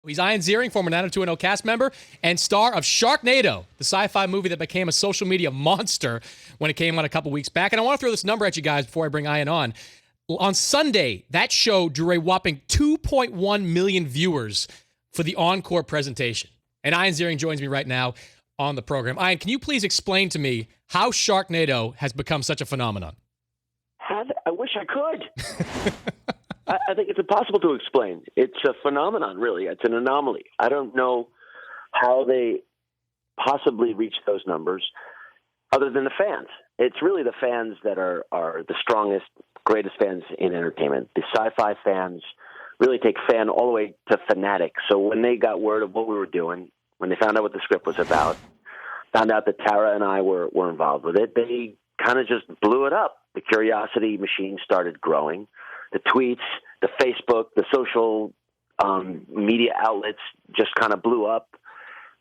He's Ian Ziering, former 90210 cast member and star of Sharknado, the sci-fi movie that became a social media monster when it came out a couple weeks back. And I want to throw this number at you guys before I bring Ian on. On Sunday, that show drew a whopping 2.1 million viewers for the encore presentation. And Ian Ziering joins me right now on the program. Ian, can you please explain to me how Sharknado has become such a phenomenon? I wish I could. I think it's impossible to explain. It's a phenomenon, really. It's an anomaly. I don't know how they possibly reach those numbers other than the fans. It's really the fans that are the strongest, greatest fans in entertainment. The sci-fi fans really take fan all the way to fanatic. So when they got word of what we were doing, when they found out what the script was about, found out that Tara and I were involved with it, they kind of just blew it up. The curiosity machine started growing. The tweets, the Facebook, the social media outlets just kind of blew up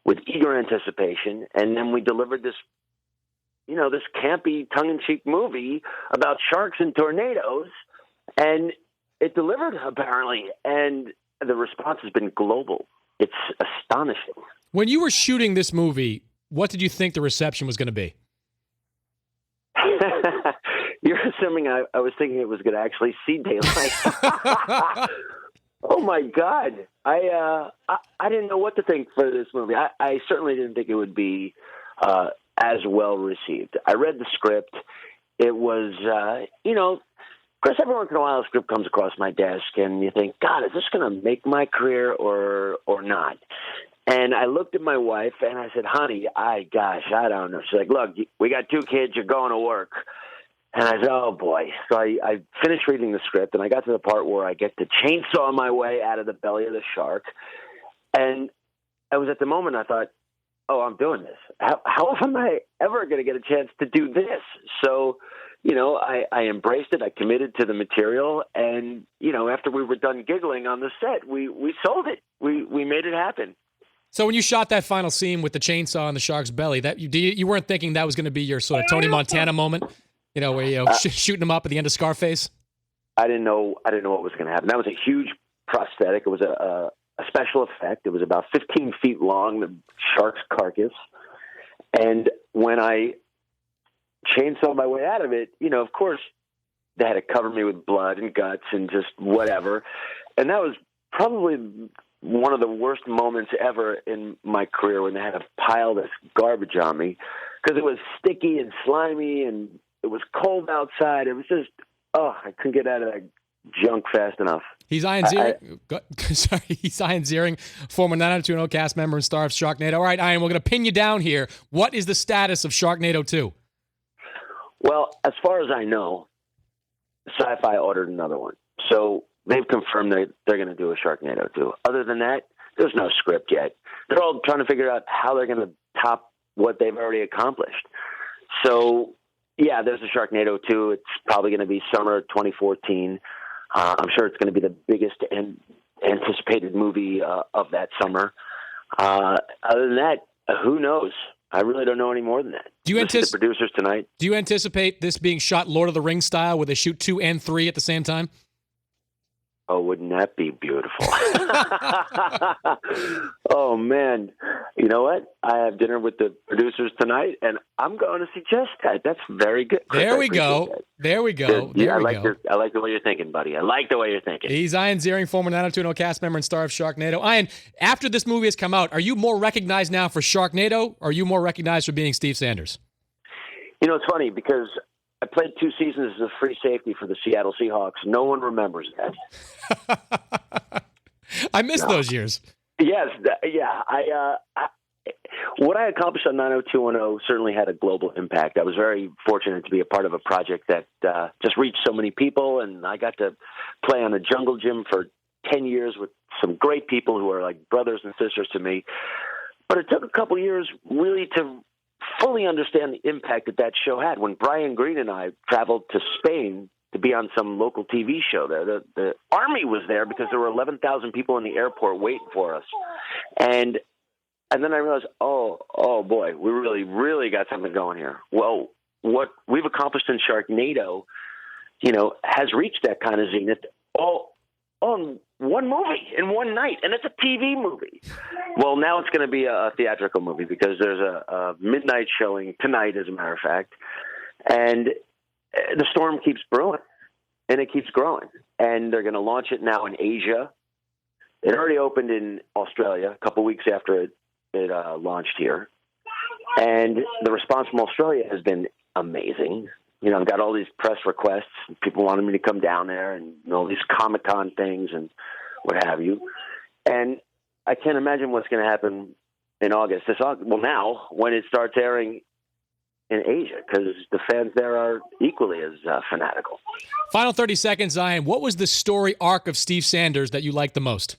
with eager anticipation. And then we delivered this, this campy, tongue-in-cheek movie about sharks and tornadoes. And it delivered, apparently. And the response has been global. It's astonishing. When you were shooting this movie, what did you think the reception was going to be? You're assuming I was thinking it was going to actually see daylight. Oh my God! I didn't know what to think for this movie. I certainly didn't think it would be as well received. I read the script. It was, Chris, every once in a while a script comes across my desk, and you think, God, is this going to make my career or not? And I looked at my wife and I said, honey, I don't know. She's like, look, we got 2 kids. You're going to work. And I said, oh, boy. So I finished reading the script, and I got to the part where I get to chainsaw my way out of the belly of the shark. And I was at the moment I thought, oh, I'm doing this. How am I ever going to get a chance to do this? So, I embraced it. I committed to the material. And, after we were done giggling on the set, we sold it. We made it happen. So when you shot that final scene with the chainsaw in the shark's belly, that you weren't thinking that was going to be your sort of Tony Montana moment, where shooting him up at the end of Scarface? I didn't know what was going to happen. That was a huge prosthetic. It was a special effect. It was about 15 feet long, the shark's carcass. And when I chainsawed my way out of it, of course, they had to cover me with blood and guts and just whatever. And that was probably one of the worst moments ever in my career, when they had to pile this garbage on me, because it was sticky and slimy and it was cold outside. It was just, I couldn't get out of that junk fast enough. He's Ian Ziering. He's Ian Ziering, former 90210 cast member and star of Sharknado. All right, Ian, we're going to pin you down here. What is the status of Sharknado 2? Well, as far as I know, Sci-Fi ordered another one. So they've confirmed that they're going to do a Sharknado 2. Other than that, there's no script yet. They're all trying to figure out how they're going to top what they've already accomplished. So, yeah, there's a Sharknado 2. It's probably going to be summer 2014. I'm sure it's going to be the biggest anticipated movie of that summer. Other than that, who knows? I really don't know any more than that. Do you anticipate the producers tonight? Do you anticipate this being shot Lord of the Rings style, where they shoot 2 and 3 at the same time? Oh, wouldn't that be beautiful? Oh, man. You know what? I have dinner with the producers tonight, and I'm going to suggest that. That's very good. There we go. There we go. I like the way you're thinking, buddy. I like the way you're thinking. He's Ian Ziering, former 90210 cast member and star of Sharknado. Ian, after this movie has come out, are you more recognized now for Sharknado, or are you more recognized for being Steve Sanders? It's funny because I played 2 seasons as a free safety for the Seattle Seahawks. No one remembers that. I miss those years. Yes, what I accomplished on 90210 certainly had a global impact. I was very fortunate to be a part of a project that just reached so many people, and I got to play on a jungle gym for 10 years with some great people who are like brothers and sisters to me. But it took a couple years really to fully understand the impact that show had. When Brian Green and I traveled to Spain to be on some local TV show there, the Army was there because there were 11,000 people in the airport waiting for us. And then I realized, oh boy, we really, really got something going here. Well, what we've accomplished in Sharknado, has reached that kind of zenith all on one movie in one night, and it's a TV movie. Well, now it's going to be a theatrical movie because there's a midnight showing tonight, as a matter of fact, and the storm keeps brewing, and it keeps growing, and they're going to launch it now in Asia. It already opened in Australia a couple weeks after it launched here, and the response from Australia has been amazing. You know, I've got all these press requests. People wanted me to come down there and all these Comic-Con things and what have you. And I can't imagine what's going to happen in August. Well, now, when it starts airing in Asia, because the fans there are equally as fanatical. Final 30 seconds, Zion. What was the story arc of Steve Sanders that you liked the most?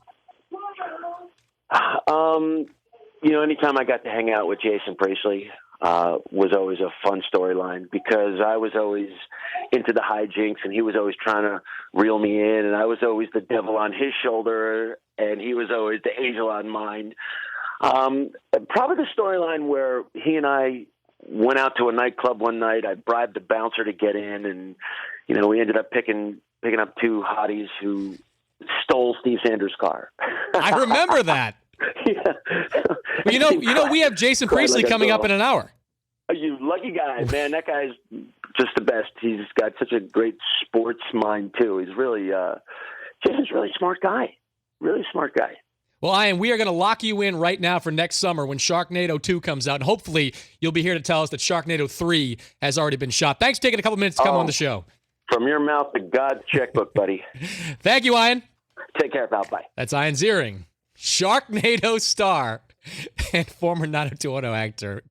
You know, anytime I got to hang out with Jason Priestley, was always a fun storyline because I was always into the hijinks and he was always trying to reel me in, and I was always the devil on his shoulder and he was always the angel on mine. Probably the storyline where he and I went out to a nightclub one night. I bribed the bouncer to get in, and you know, we ended up picking up two hotties who stole Steve Sanders' car. I remember that. Yeah. Well, you know, we have Jason Priestley coming up in an hour. You lucky guy, man. That guy's just the best. He's got such a great sports mind too. He's really, Jason's a really smart guy. Really smart guy. Well, Ian, we are going to lock you in right now for next summer when Sharknado 2 comes out, and hopefully you'll be here to tell us that Sharknado 3 has already been shot. Thanks for taking a couple minutes to come on the show. From your mouth to God's checkbook, buddy. Thank you, Ian. Take care, pal. Bye. That's Ian Ziering, Sharknado star and former 90210 actor.